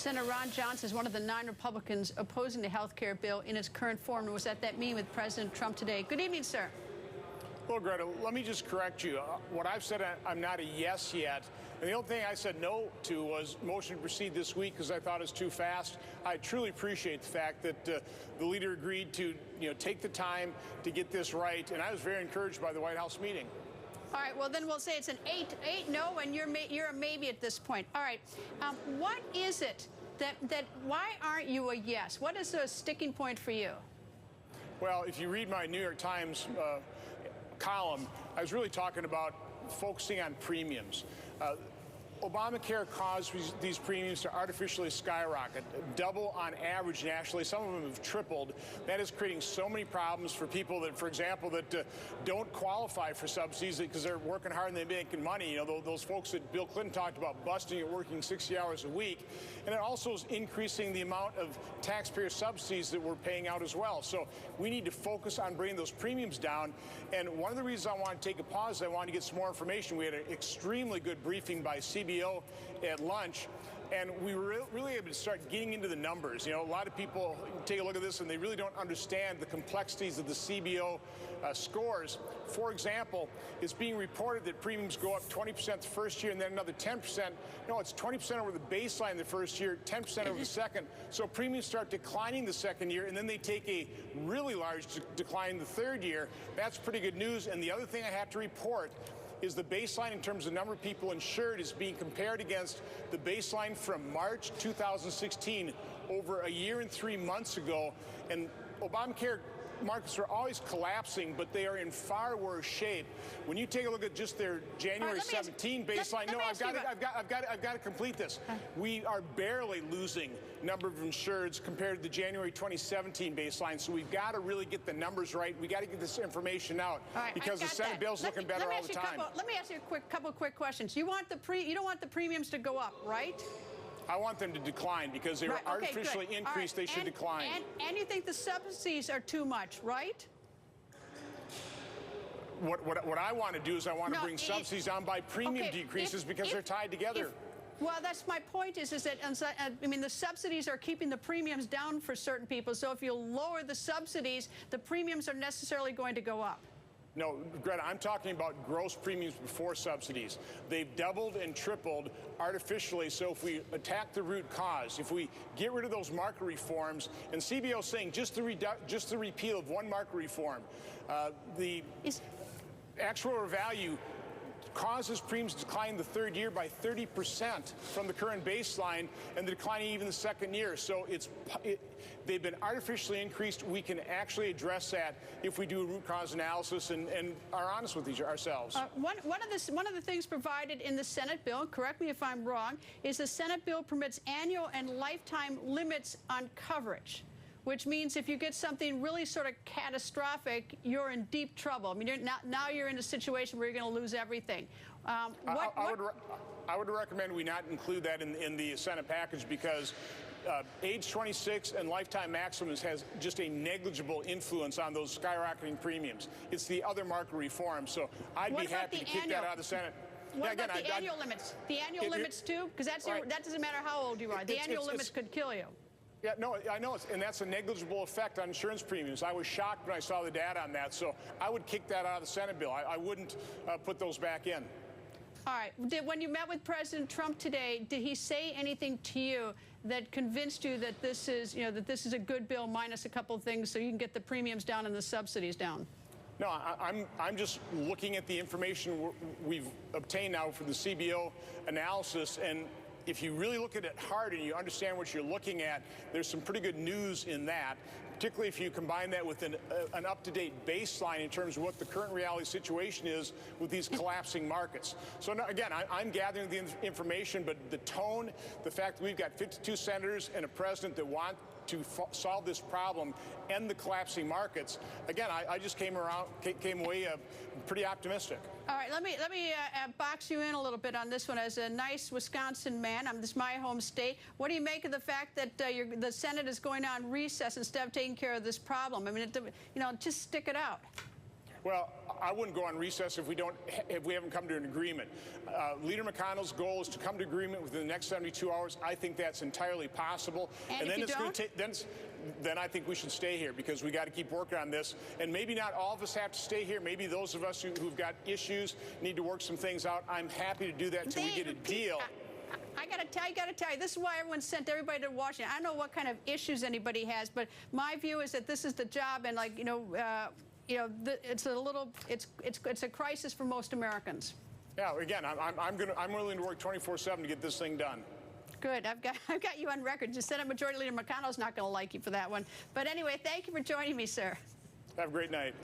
Senator Ron Johnson is one of the 9 Republicans opposing the health care bill in its current form and was at that meeting with President Trump today. Good evening, sir. Well, Greta, let me just correct you. What I've said, I'm not a yes yet. And the only thing I said no to was motion to proceed this week because I thought it was too fast. I truly appreciate the fact that the leader agreed to, take the time to get this right. And I was very encouraged by the White House meeting. All right, well, then we'll say it's an 8 no, and you're a maybe at this point. All right, what is it why aren't you a yes? What is the sticking point for you? Well, if you read my New York Times column, I was really talking about focusing on premiums. Obamacare caused these premiums to artificially skyrocket, double on average nationally. Some of them have tripled. That is creating so many problems for people that, for example, that don't qualify for subsidies because they're working hard and they're making money. Those folks that Bill Clinton talked about busting at working 60 hours a week. And it also is increasing the amount of taxpayer subsidies that we're paying out as well. So we need to focus on bringing those premiums down. And one of the reasons I want to take a pause is I want to get some more information. We had an extremely good briefing by CBO at lunch, and we were really able to start getting into the numbers. A lot of people take a look at this and they really don't understand the complexities of the CBO scores. For example, it's being reported that premiums go up 20% the first year and then another 10%. No, it's 20% over the baseline the first year, 10% over the second. So premiums start declining the second year, and then they take a really large decline the third year. That's pretty good news. And the other thing I have to report is the baseline in terms of the number of people insured is being compared against the baseline from March 2016, over a year and 3 months ago. And Obamacare markets are always collapsing, but they are in far worse shape. When you take a look at just their January 17 baseline, I've got to complete this. We are barely losing number of insureds compared to the January 2017 baseline. So we've got to really get the numbers right. We got to get this information out because the Senate bill's looking better all the time. Let me ask you a couple quick questions. You don't want the premiums to go up, right? I want them to decline because they were artificially increased. They should decline. And you think the subsidies are too much, right? What I want to do is I want to bring subsidies down by premium decreases because they're tied together. Well, that's my point is that, I mean, the subsidies are keeping the premiums down for certain people. So if you lower the subsidies, the premiums are necessarily going to go up. No, Greta, I'm talking about gross premiums before subsidies. They've doubled and tripled artificially. So if we attack the root cause, if we get rid of those market reforms, and CBO is saying just the repeal of one market reform, the actual value causes premiums to decline the third year by 30% from the current baseline, and the declining even the second year. So they've been artificially increased. We can actually address that if we do a root cause analysis and are honest with ourselves. One of the things provided in the Senate bill, correct me if I'm wrong, is the Senate bill permits annual and lifetime limits on coverage, which means if you get something really sort of catastrophic, you're in deep trouble. I mean, now you're in a situation where you're going to lose everything. I would recommend we not include that in the Senate package because age 26 and lifetime maximums has just a negligible influence on those skyrocketing premiums. It's the other market reform. So I'd be happy to kick that out of the Senate. What about the annual limits? The annual limits too? Because that doesn't matter how old you are. The annual limits could kill you. Yeah, no, I know, and that's a negligible effect on insurance premiums. I was shocked when I saw the data on that, so I would kick that out of the Senate bill. I wouldn't put those back in. All right. When you met with President Trump today, did he say anything to you that convinced you that this is, a good bill minus a couple of things so you can get the premiums down and the subsidies down? No, I'm just looking at the information we've obtained now from the CBO analysis, and if you really look at it hard and you understand what you're looking at, there's some pretty good news in that, particularly if you combine that with an up-to-date baseline in terms of what the current reality situation is with these collapsing markets. So again, I'm gathering the information, but the tone, the fact that we've got 52 senators and a president that want to solve this problem, end the collapsing markets. Again, I just came away pretty optimistic. All right, let me box you in a little bit on this one. As a nice Wisconsin man, this is my home state. What do you make of the fact that the Senate is going on recess instead of taking care of this problem? I mean, just stick it out. Well, I wouldn't go on recess if we haven't come to an agreement. Leader McConnell's goal is to come to agreement within the next 72 hours. I think that's entirely possible. And then if it's going to take then I think we should stay here, because we got to keep working on this. And maybe not all of us have to stay here. Maybe those of us who've got issues need to work some things out. I'm happy to do that until we get a deal. I got to tell you, this is why everyone sent everybody to Washington. I don't know what kind of issues anybody has, but my view is that this is the job, and like, it's a crisis for most Americans. Yeah, again, I'm willing to work 24/7 to get this thing done. Good. I've got you on record. Just Senate Majority Leader McConnell's not going to like you for that one. But anyway, thank you for joining me, sir. Have a great night.